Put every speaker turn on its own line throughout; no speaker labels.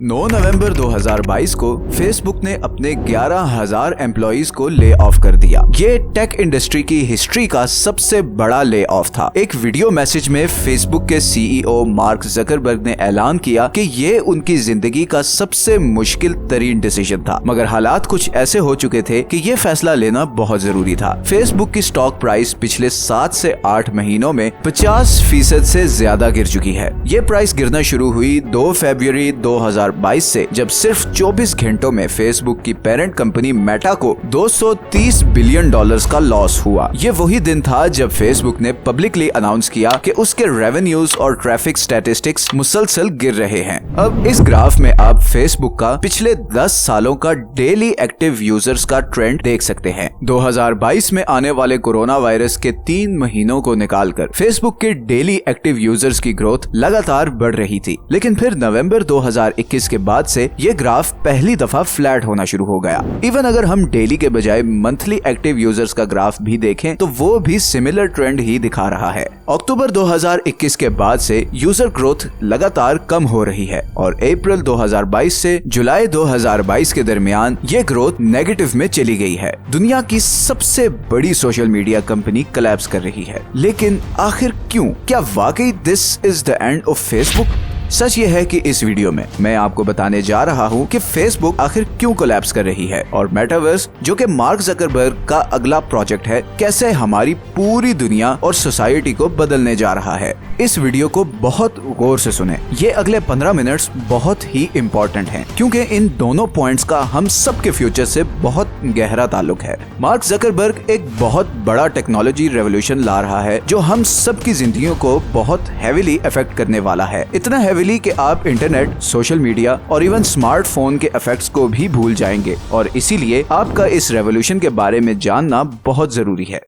9 नवंबर 2022 को फेसबुक ने अपने 11,000 एम्प्लॉइज को ले ऑफ कर दिया। ये टेक इंडस्ट्री की हिस्ट्री का सबसे बड़ा ले ऑफ था। एक वीडियो मैसेज में फेसबुक के सीईओ मार्क जकरबर्ग ने ऐलान किया कि ये उनकी जिंदगी का सबसे मुश्किल तरीन डिसीजन था, मगर हालात कुछ ऐसे हो चुके थे कि ये फैसला लेना बहुत जरूरी था। फेसबुक की स्टॉक प्राइस पिछले 7 से 8 महीनों में 50% से ज्यादा गिर चुकी है। ये प्राइस गिरना शुरू हुई 2 फरवरी 2022 से, जब सिर्फ 24 घंटों में फेसबुक की पेरेंट कंपनी मेटा को $230 बिलियन का लॉस हुआ। ये वही दिन था जब फेसबुक ने पब्लिकली अनाउंस किया कि उसके रेवेन्यूज और ट्रैफिक स्टैटिस्टिक्स मुसलसल गिर रहे हैं। अब इस ग्राफ में आप फेसबुक का पिछले 10 सालों का डेली एक्टिव यूजर्स का ट्रेंड देख सकते हैं। 2022 में आने वाले कोरोना वायरस के 3 महीनों को निकालकर फेसबुक के डेली एक्टिव यूजर्स की ग्रोथ लगातार बढ़ रही थी, लेकिन फिर नवंबर 2021 के बाद से ये ग्राफ पहली दफा फ्लैट होना शुरू हो गया। इवन अगर हम डेली के बजाय मंथली एक्टिव यूजर्स का ग्राफ भी देखें तो वो भी सिमिलर ट्रेंड ही दिखा रहा है। अक्टूबर 2021 के बाद से यूजर ग्रोथ लगातार कम हो रही है और अप्रैल 2022 से जुलाई 2022 के दरमियान ये ग्रोथ नेगेटिव में चली गई है। दुनिया की सबसे बड़ी सोशल मीडिया कंपनी कोलैप्स कर रही है, लेकिन आखिर क्यों? क्या वाकई this is the end of Facebook? सच ये है कि इस वीडियो में मैं आपको बताने जा रहा हूँ कि फेसबुक आखिर क्यों कोलैप्स कर रही है और मेटावर्स, जो कि मार्क जकरबर्ग का अगला प्रोजेक्ट है, कैसे हमारी पूरी दुनिया और सोसाइटी को बदलने जा रहा है। इस वीडियो को बहुत गौर से सुने। ये अगले 15 मिनट्स बहुत ही इम्पोर्टेंट हैं, क्योंकि इन दोनों पॉइंट्स का हम सबके फ्यूचर से बहुत गहरा ताल्लुक है। मार्क जकरबर्ग एक बहुत बड़ा टेक्नोलॉजी रेवोल्यूशन ला रहा है जो हम सबकी जिंदगियों को बहुत हेविली इफेक्ट करने वाला है। इतना हेविली कि आप इंटरनेट, सोशल मीडिया और इवन स्मार्टफोन के इफेक्ट्स को भी भूल जाएंगे, और इसीलिए आपका इस रेवोल्यूशन के बारे में जानना बहुत जरूरी है।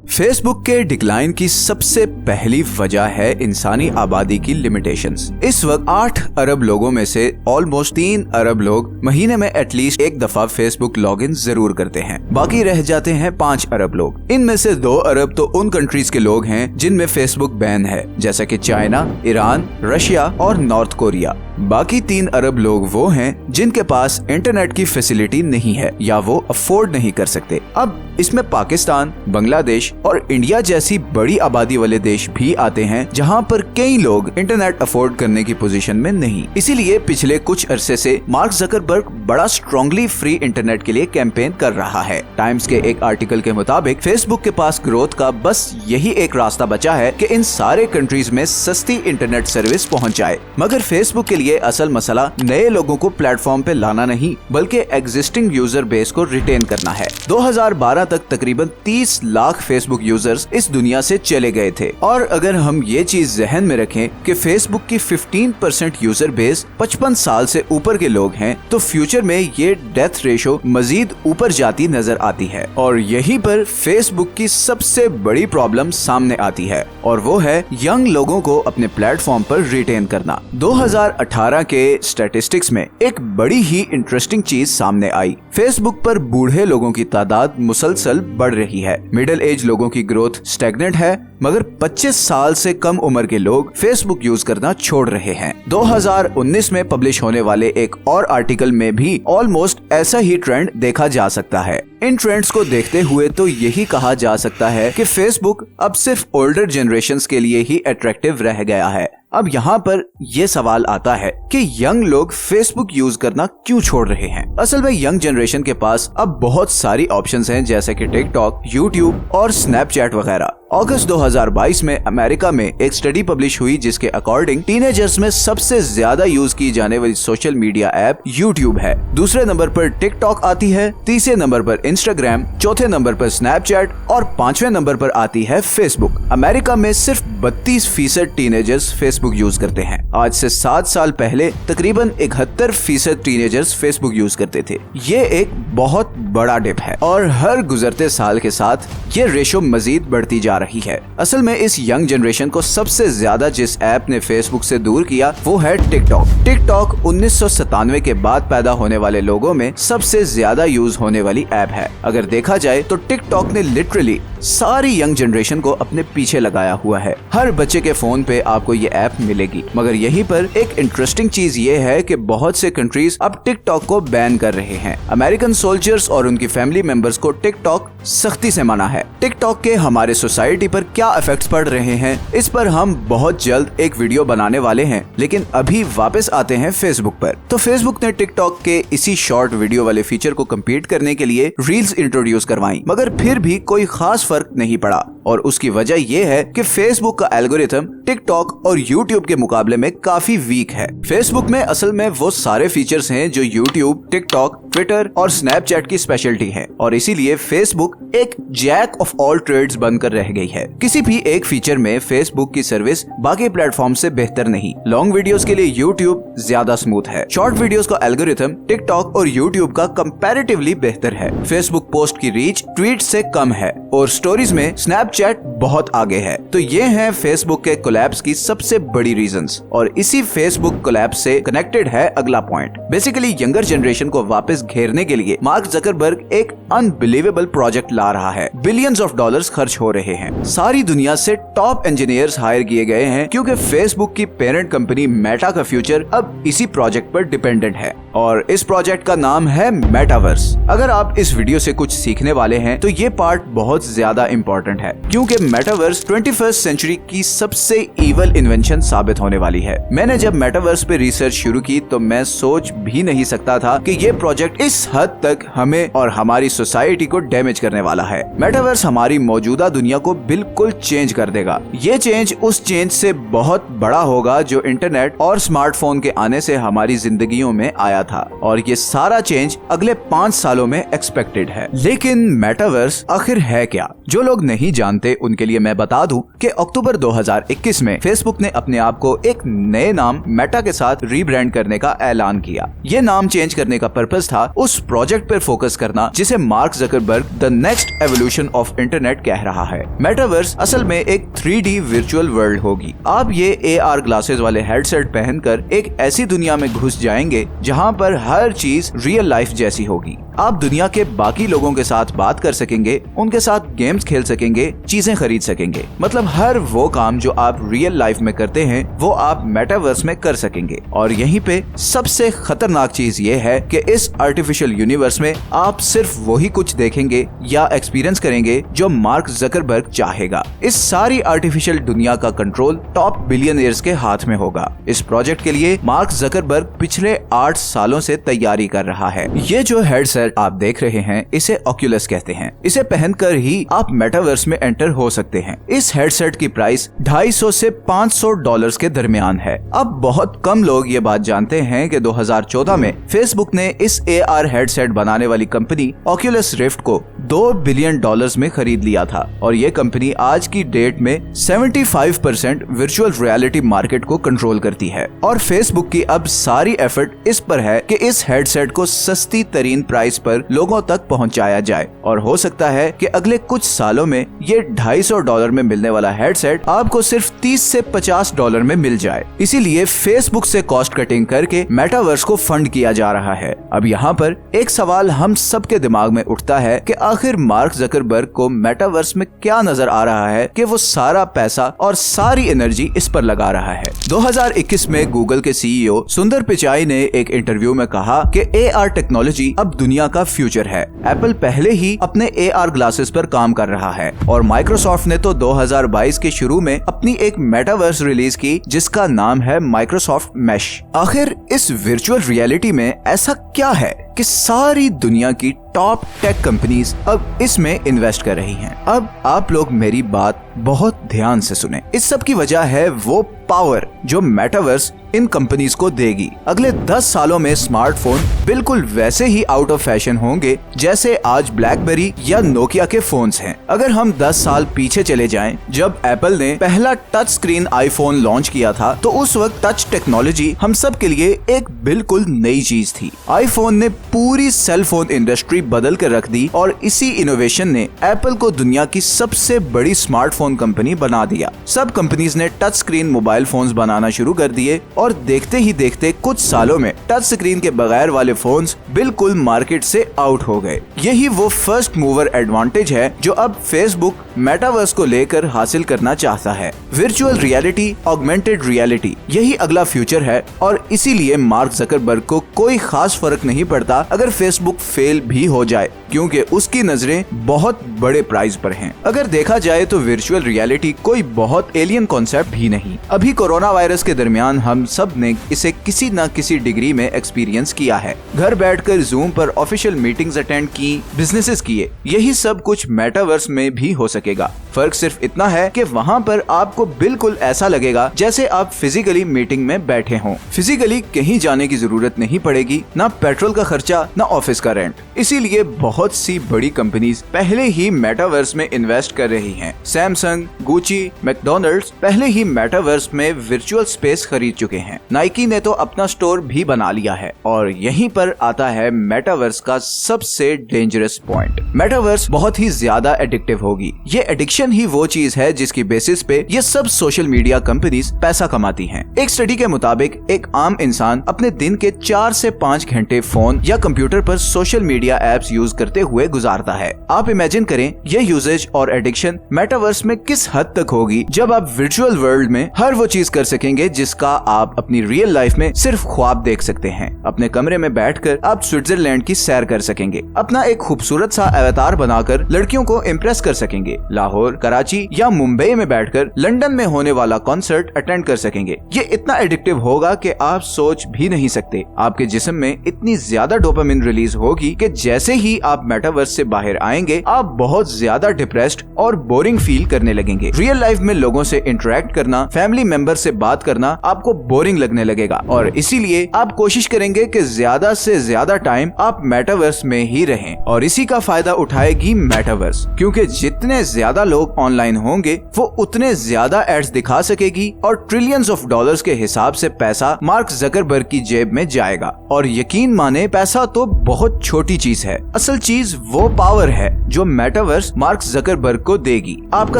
फेसबुक के डिक्लाइन की सबसे पहली वजह है इंसानी आबादी की लिमिटेशंस। इस वक्त 8 अरब लोगों में से ऑलमोस्ट 3 अरब लोग महीने में एटलीस्ट एक दफा फेसबुक लॉगिन जरूर करते हैं। बाकी रह जाते हैं 5 अरब लोग। इनमें से 2 अरब तो उन कंट्रीज के लोग हैं जिनमें फेसबुक बैन है, जैसा कि चाइना, ईरान, रशिया और नॉर्थ कोरिया। बाकी 3 अरब लोग वो हैं जिनके पास इंटरनेट की फैसिलिटी नहीं है या वो अफोर्ड नहीं कर सकते। अब इसमें पाकिस्तान, बांग्लादेश और इंडिया जैसी बड़ी आबादी वाले देश भी आते हैं, जहां पर कई लोग इंटरनेट अफोर्ड करने की पोजीशन में नहीं। इसीलिए पिछले कुछ अरसे से मार्क जकरबर्ग बड़ा स्ट्रांगली फ्री इंटरनेट के लिए कैंपेन कर रहा है। टाइम्स के एक आर्टिकल के मुताबिक फेसबुक के पास ग्रोथ का बस यही एक रास्ता बचा है कि इन सारे कंट्रीज में सस्ती इंटरनेट सर्विस पहुँच जाए। मगर फेसबुक के लिए असल मसला नए लोगों को प्लेटफॉर्म पे लाना नहीं, बल्कि एग्जिस्टिंग यूजर बेस को रिटेन करना है। 2012 तक तकरीबन 30 लाख फेसबुक यूजर्स इस दुनिया से चले गए थे, और अगर हम ये चीज जहन में रखें कि फेसबुक की 15% यूजर बेस 55 साल से ऊपर के लोग हैं, तो फ्यूचर में ये डेथ रेशो मजीद ऊपर जाती नजर आती है। और यहीं पर फेसबुक की सबसे बड़ी प्रॉब्लम सामने आती है, और वो है यंग लोगों को अपने प्लेटफॉर्म पर रिटेन करना। 2018 के स्टैटिस्टिक्स में एक बड़ी ही इंटरेस्टिंग चीज सामने आई। फेसबुक पर बूढ़े लोगों की तादाद मुसलसल बढ़ रही है। मिडिल एज लोगों की ग्रोथ स्टैग्नेंट है, मगर 25 साल से कम उम्र के लोग फेसबुक यूज करना छोड़ रहे हैं। 2019 में पब्लिश होने वाले एक और आर्टिकल में भी ऑलमोस्ट ऐसा ही ट्रेंड देखा जा सकता है। इन ट्रेंड्स को देखते हुए तो यही कहा जा सकता है कि फेसबुक अब सिर्फ ओल्डर जनरेशंस के लिए ही अट्रैक्टिव रह गया है। अब यहाँ पर ये सवाल आता है कि यंग लोग फेसबुक यूज करना क्यों छोड़ रहे हैं? असल में यंग जनरेशन के पास अब बहुत सारी ऑप्शंस हैं, जैसे कि टिकटॉक, यूट्यूब और स्नैपचैट वगैरह। अगस्त 2022 में अमेरिका में एक स्टडी पब्लिश हुई जिसके अकॉर्डिंग टीनेजर्स में सबसे ज्यादा यूज की जाने वाली सोशल मीडिया ऐप यूट्यूब है। दूसरे नंबर पर टिकटॉक आती है, तीसरे नंबर पर इंस्टाग्राम, चौथे नंबर पर स्नैपचैट और 5वें नंबर पर आती है फेसबुक। अमेरिका में सिर्फ 32% टीनेजर्स फेसबुक यूज करते हैं। आज से 7 साल पहले तकरीबन 71% टीनेजर्स फेसबुक यूज करते थे। ये एक बहुत बड़ा डिप है, और हर गुजरते साल के साथ ये रेशो मजीद बढ़ती जा रही है। असल में इस यंग जनरेशन को सबसे ज्यादा जिस ऐप ने फेसबुक से दूर किया वो है टिकटॉक। टिकटॉक 1997 के बाद पैदा होने वाले लोगों में सबसे ज्यादा यूज होने वाली ऐप है। अगर देखा जाए तो टिकटॉक ने लिटरली सारी यंग जनरेशन को अपने पीछे लगाया हुआ है। हर बच्चे के फोन पे आपको ये ऐप मिलेगी। मगर यहीं पर एक इंटरेस्टिंग चीज ये है कि बहुत से कंट्रीज अब टिकटॉक को बैन कर रहे हैं। अमेरिकन सोल्जर्स और उनकी फैमिली मेंबर्स को टिकटॉक सख्ती से मना है। टिकटॉक के हमारे सोसाइटी पर क्या इफेक्ट्स पड़ रहे हैं, इस पर हम बहुत जल्द एक वीडियो बनाने वाले हैं। लेकिन अभी वापस आते हैं फेसबुक पर। तो फेसबुक ने टिकटॉक के इसी शॉर्ट वीडियो वाले फीचर को कम्पीट करने के लिए रील्स इंट्रोड्यूस करवाई, मगर फिर भी कोई खास फर्क नहीं पड़ा। और उसकी वजह यह है कि फेसबुक का एल्गोरिथम टिकटॉक और यूट्यूब के मुकाबले में काफी वीक है। फेसबुक में असल में वो सारे फीचर्स हैं जो यूट्यूब, टिकटॉक, ट्विटर और स्नैपचैट की स्पेशलिटी है, और इसीलिए फेसबुक एक जैक ऑफ ऑल ट्रेड्स बनकर रह गई है। किसी भी एक फीचर में फेसबुक की सर्विस बाकी प्लेटफॉर्म से बेहतर नहीं। लॉन्ग वीडियोस के लिए यूट्यूब ज्यादा स्मूथ है। शॉर्ट वीडियोस का एल्गोरिथम टिकटॉक और यूट्यूब का कंपैरेटिवली बेहतर है। फेसबुक पोस्ट की रीच ट्वीट से कम है और स्टोरीज में स्नैपचैट बहुत आगे है। तो ये हैं फेसबुक के कोलैप्स की सबसे बड़ी रीजंस, और इसी फेसबुक कोलैप्स से कनेक्टेड है अगला पॉइंट। बेसिकली यंगर जनरेशन को वापस घेरने के लिए मार्क जकरबर्ग एक अनबिलीवेबल प्रोजेक्ट ला रहा है। बिलियंस ऑफ डॉलर्स खर्च हो रहे हैं। सारी दुनिया से टॉप इंजीनियर्स हायर किए गए हैं, क्योंकि फेसबुक की पेरेंट कंपनी मेटा का फ्यूचर अब इसी प्रोजेक्ट पर डिपेंडेंट है, और इस प्रोजेक्ट का नाम है मेटावर्स। अगर आप इस वीडियो से कुछ सीखने वाले हैं तो ये पार्ट बहुत ज्यादा इंपॉर्टेंट है, क्योंकि मेटावर्स 21st सेंचुरी की सबसे इवल इन्वेंशन साबित होने वाली है। मैंने जब मेटावर्स पे रिसर्च शुरू की तो मैं सोच भी नहीं सकता था कि ये प्रोजेक्ट इस हद तक हमें और हमारी सोसाइटी को डैमेज करने वाला है। मेटावर्स हमारी मौजूदा दुनिया को बिल्कुल चेंज कर देगा। ये चेंज उस चेंज से बहुत बड़ा होगा जो इंटरनेट और स्मार्टफोन के आने से हमारी जिंदगियों में आया था, और ये सारा चेंज अगले 5 सालों में एक्सपेक्टेड है। लेकिन मेटावर्स आखिर है क्या? जो लोग नहीं जानते उनके लिए मैं बता दूं कि अक्टूबर 2021 में फेसबुक ने अपने आप को एक नए नाम मेटा के साथ रीब्रांड करने का ऐलान किया। ये नाम चेंज करने का पर्पस था उस प्रोजेक्ट पर फोकस करना जिसे mark Zuckerberg the next evolution of internet कह रहा है। मेटावर्स असल में एक 3D वर्चुअल वर्ल्ड होगी। आप ये AR ग्लासेस वाले हेडसेट पहनकर एक ऐसी दुनिया में घुस जाएंगे जहां पर हर चीज रियल लाइफ जैसी होगी। आप दुनिया के बाकी लोगों के साथ बात कर सकेंगे, उनके साथ गेम्स खेल सकेंगे, चीजें खरीद सकेंगे। मतलब हर वो काम जो आप रियल लाइफ में करते हैं वो आप मेटावर्स में कर सकेंगे। और यहीं पे सबसे खतरनाक चीज ये है कि इस आर्टिफिशियल यूनिवर्स में आप सिर्फ वही कुछ देखेंगे या एक्सपीरियंस करेंगे जो मार्क जकरबर्ग चाहेगा। इस सारी आर्टिफिशियल दुनिया का कंट्रोल टॉप बिलियनियर्स के हाथ में होगा। इस प्रोजेक्ट के लिए मार्क जकरबर्ग पिछले 8 सालों से तैयारी कर रहा है। ये जो हेडसेट आप देख रहे हैं इसे ऑक्यूलस कहते हैं। इसे पहनकर ही आप मेटावर्स में एंटर हो सकते हैं। इस हेडसेट की प्राइस $250 से $500 के दरमियान है। अब बहुत कम लोग ये बात जानते हैं कि 2014 में फेसबुक ने इस AR हेडसेट बनाने वाली कंपनी ऑक्यूलस रिफ्ट को $2 बिलियन में खरीद लिया था, और ये कंपनी आज की डेट में 75% वर्चुअल रियलिटी मार्केट को कंट्रोल करती है। और फेसबुक की अब सारी एफर्ट इस पर है कि इस हेडसेट को सस्ती तरीन प्राइस पर लोगों तक पहुंचाया जाए, और हो सकता है कि अगले कुछ सालों में ये $250 में मिलने वाला हेडसेट आपको सिर्फ $30 से $50 में मिल जाए। इसीलिए फेसबुक से कॉस्ट कटिंग करके मेटावर्स को फंड किया जा रहा है। अब यहाँ पर एक सवाल हम सबके दिमाग में उठता है कि आखिर मार्क जकरबर्ग को मेटावर्स में क्या नजर आ रहा है कि वो सारा पैसा और सारी एनर्जी इस पर लगा रहा है। 2021 में गूगल के CEO सुंदर पिचाई ने एक इंटरव्यू में कहा कि AR टेक्नोलॉजी अब दुनिया का फ्यूचर है। एप्पल पहले ही अपने AR ग्लासेस पर काम कर रहा है, और माइक्रोसॉफ्ट ने तो 2022 के शुरू में अपनी एक मेटावर्स रिलीज की जिसका नाम है माइक्रोसॉफ्ट मैश। आखिर इस वर्चुअल रियलिटी में ऐसा क्या है कि सारी दुनिया की टॉप टेक कंपनीज अब इसमें इन्वेस्ट कर रही हैं। अब आप लोग मेरी बात बहुत ध्यान से सुने। इस सब की वजह है वो पावर जो मेटावर्स इन कंपनीज को देगी। अगले 10 सालों में स्मार्टफोन बिल्कुल वैसे ही आउट ऑफ फैशन होंगे जैसे आज ब्लैकबेरी या नोकिया के फोन्स हैं। अगर हम 10 साल पीछे चले जाएं, जब एप्पल ने पहला टच स्क्रीन आईफोन लॉन्च किया था, तो उस वक्त टच टेक्नोलॉजी हम सब के लिए एक बिल्कुल नई चीज थी। आईफोन ने पूरी सेल फोन इंडस्ट्री बदल कर रख दी, और इसी इनोवेशन ने एप्पल को दुनिया की सबसे बड़ी स्मार्टफोन फोन कंपनी बना दिया। सब कंपनीज ने टच स्क्रीन मोबाइल फोन्स बनाना शुरू कर दिए और देखते ही देखते कुछ सालों में टच स्क्रीन के बगैर वाले फोन्स बिल्कुल मार्केट से आउट हो गए। यही वो फर्स्ट मूवर एडवांटेज है जो अब फेसबुक मेटावर्स को लेकर हासिल करना चाहता है। वर्चुअल रियलिटी, ऑगमेंटेड रियलिटी, यही अगला फ्यूचर है और इसीलिए मार्क जकरबर्ग को कोई खास फर्क नहीं पड़ता अगर फेसबुक फेल भी हो जाए, क्योंकि उसकी नजरें बहुत बड़े प्राइज पर हैं। अगर देखा जाए तो वर्चुअल रियलिटी कोई बहुत एलियन कॉन्सेप्ट भी नहीं। अभी कोरोना वायरस के दरमियान हम सब ने इसे किसी न किसी डिग्री में एक्सपीरियंस किया है। घर बैठकर जूम पर ऑफिशियल मीटिंग्स अटेंड की, बिजनेसेस किए, यही सब कुछ मेटावर्स में भी हो सकेगा। फर्क सिर्फ इतना है कि वहाँ पर आपको बिल्कुल ऐसा लगेगा जैसे आप फिजिकली मीटिंग में बैठे हों। फिजिकली कहीं जाने की जरूरत नहीं पड़ेगी, ना पेट्रोल का खर्चा, ना ऑफिस का रेंट। इसीलिए बहुत सी बड़ी कंपनीज पहले ही मेटावर्स में इन्वेस्ट कर रही हैं। सैमसंग, गुची, मैकडॉनल्ड्स पहले ही मेटावर्स में वर्चुअल स्पेस खरीद चुके हैं। नाइकी ने तो अपना स्टोर भी बना लिया है। और यहीं पर आता है मेटावर्स का सबसे डेंजरस पॉइंट। मेटावर्स बहुत ही ज्यादा एडिक्टिव होगी। ये एडिक्शन ही वो चीज है जिसकी बेसिस पे ये सब सोशल मीडिया कंपनीज पैसा कमाती हैं। एक स्टडी के मुताबिक एक आम इंसान अपने दिन के 4 से 5 घंटे फोन या कंप्यूटर पर सोशल मीडिया एप्स यूज करते हुए गुजारता है। आप इमेजिन करें ये यूजेज और एडिक्शन मेटावर्स में किस हद तक होगी जब आप वर्चुअल वर्ल्ड में हर वो चीज कर सकेंगे जिसका आप अपनी रियल लाइफ में सिर्फ ख्वाब देख सकते हैं। अपने कमरे में बैठकर आप स्विट्जरलैंड की सैर कर सकेंगे, अपना एक खूबसूरत सा अवतार बनाकर लड़कियों को इम्प्रेस कर सकेंगे, लाहौर, कराची या मुंबई में बैठकर लंदन में होने वाला कॉन्सर्ट अटेंड कर सकेंगे। ये इतना एडिक्टिव होगा कि आप सोच भी नहीं सकते। आपके जिस्म में इतनी ज्यादा डोपामिन रिलीज होगी कि जैसे ही आप मेटावर्स से बाहर आएंगे आप बहुत ज्यादा डिप्रेस्ड और बोरिंग फील करने लगेंगे। रियल लाइफ में लोगों से इंटरेक्ट करना, फैमिली मेंबर से बात करना आपको बोरिंग लगने लगेगा और इसीलिए आप कोशिश करेंगे कि ज्यादा से ज्यादा टाइम आप मेटावर्स में ही रहें। और इसी का फायदा उठाएगी मेटावर्स, क्योंकि जितने ज्यादा लोग ऑनलाइन होंगे वो उतने ज्यादा एड्स दिखा सकेगी और ट्रिलियंस ऑफ डॉलर्स के हिसाब से पैसा मार्क जकरबर्ग की जेब में जाएगा। और यकीन माने पैसा तो बहुत छोटी चीज है, असल चीज वो पावर है जो मेटावर्स मार्क जकरबर्ग को देगी। आपका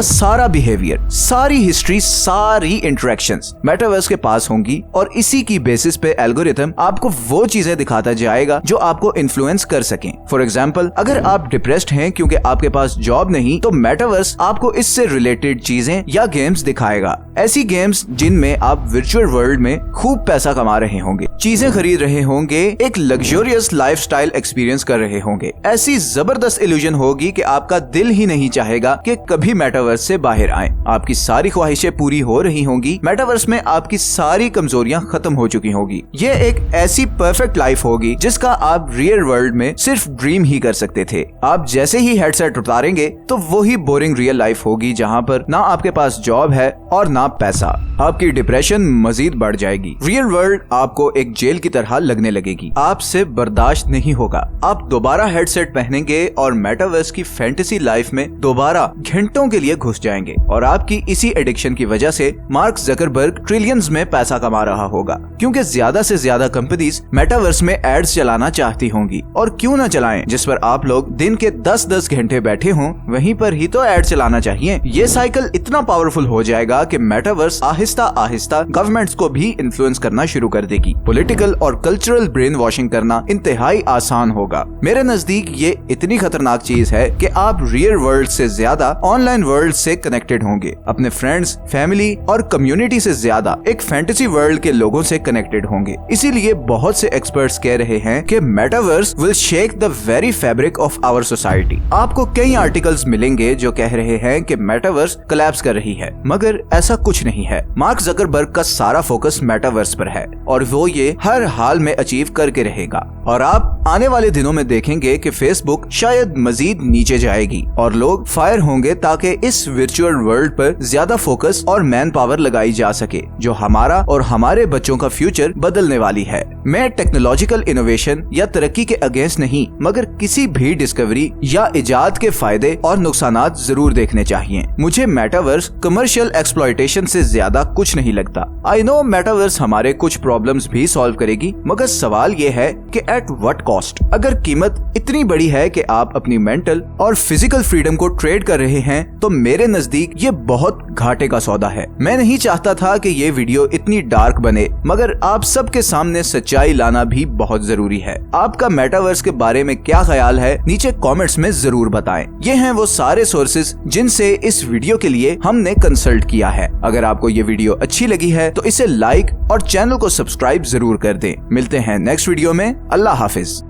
सारा बिहेवियर, सारी हिस्ट्री, सारी इंटरेक्शंस मेटावर्स के पास होंगी और इसी की बेसिस पे एल्गोरिथम आपको वो चीजें दिखाता जाएगा जो आपको इन्फ्लुएंस कर सकें। फॉर एग्जाम्पल, अगर आप डिप्रेस्ड हैं क्योंकि आपके पास जॉब नहीं, तो मेटावर्स आपको इससे रिलेटेड चीजें या गेम्स दिखाएगा। ऐसी गेम्स जिनमें आप वर्चुअल वर्ल्ड में खूब पैसा कमा रहे होंगे, चीजें खरीद रहे होंगे, एक लग्जरियस लाइफस्टाइल एक्सपीरियंस कर रहे होंगे। ऐसी जबरदस्त इल्यूजन होगी कि आपका दिल ही नहीं चाहेगा कि कभी मेटावर्स से बाहर आएं। आपकी सारी ख्वाहिशें पूरी हो रही होंगी, मेटावर्स में आपकी सारी कमजोरियां खत्म हो चुकी होगी। ये एक ऐसी परफेक्ट लाइफ होगी जिसका आप रियल वर्ल्ड में सिर्फ ड्रीम ही कर सकते थे। आप जैसे ही हेडसेट उतारेंगे तो वही बोरिंग रियल लाइफ होगी जहाँ पर ना आपके पास जॉब है और ना पैसा। आपकी डिप्रेशन मजीद बढ़ जाएगी। रियल वर्ल्ड आपको एक जेल की तरह लगने लगेगी, आपसे बर्दाश्त नहीं होगा। आप दोबारा हेडसेट पहनेंगे और मेटावर्स की फैंटेसी लाइफ में दोबारा घंटों के लिए घुस जाएंगे और आपकी इसी एडिक्शन की वजह से मार्क जकरबर्ग ट्रिलियंस में पैसा कमा रहा होगा, क्योंकि ज्यादा से ज्यादा कंपनीज मेटावर्स में एड्स चलाना चाहती होंगी। और क्यों न चलाएं, जिस पर आप लोग दिन के 10-10 घंटे बैठे हों वहीं पर ही तो एड चलाना चाहिए। ये साइकिल इतना पावरफुल हो जाएगा कि मेटावर्स आहिस्ता आहिस्ता गवर्नमेंट्स को भी इन्फ्लुएंस करना शुरू कर देगी। पॉलिटिकल और कल्चरल ब्रेन वॉशिंग करना इंतहाई आसान होगा। मेरे नजदीक ये इतनी खतरनाक चीज है कि आप रियल वर्ल्ड से ज्यादा ऑनलाइन वर्ल्ड से कनेक्टेड होंगे, अपने फ्रेंड्स, फैमिली और कम्युनिटी से ज्यादा एक फैंटेसी वर्ल्ड के लोगों से कनेक्टेड होंगे। इसीलिए बहुत से एक्सपर्ट्स कह रहे हैं कि metaverse will shake the very fabric of our society. आपको कई आर्टिकल्स मिलेंगे जो कह रहे हैं कि मेटावर्स कोलैप्स कर रही है, मगर ऐसा कुछ नहीं है। मार्क जकरबर्ग का सारा फोकस मेटावर्स पर है और वो ये हर हाल में अचीव करके रहेगा। और आप आने वाले दिनों में देखेंगे कि फेसबुक शायद मजीद नीचे जाएगी और लोग फायर होंगे ताकि इस वर्चुअल वर्ल्ड पर ज्यादा फोकस और मैन पावर लगाई जा सके, जो हमारा और हमारे बच्चों का फ्यूचर बदलने वाली है। मैं टेक्नोलॉजिकल इनोवेशन या तरक्की के अगेंस्ट नहीं, मगर किसी भी डिस्कवरी या इजाद के फायदे और नुकसानात जरूर देखने चाहिए। मुझे मेटावर्स कमर्शियल एक्सप्लॉयटेशन से ज्यादा कुछ नहीं लगता। आई नो मेटावर्स हमारे कुछ प्रॉब्लम्स भी सॉल्व करेगी, मगर सवाल ये है कि एट व्हाट कॉस्ट? अगर कीमत इतनी बड़ी है कि आप अपनी मेंटल और फिजिकल फ्रीडम को ट्रेड कर रहे हैं तो मेरे नजदीक ये बहुत घाटे का सौदा है। मैं नहीं चाहता था कि ये वीडियो इतनी डार्क बने, मगर आप सबके सामने सच्चाई लाना भी बहुत जरूरी है। आपका मेटावर्स के बारे में क्या ख्याल है नीचे कमेंट्स में जरूर बताएं। ये हैं वो सारे सोर्सेज जिनसे इस वीडियो के लिए हमने कंसल्ट किया है। अगर आपको ये वीडियो अच्छी लगी है तो इसे लाइक और चैनल को सब्सक्राइब जरूर कर दें। मिलते हैं नेक्स्ट वीडियो में। अल्लाह हाफिज।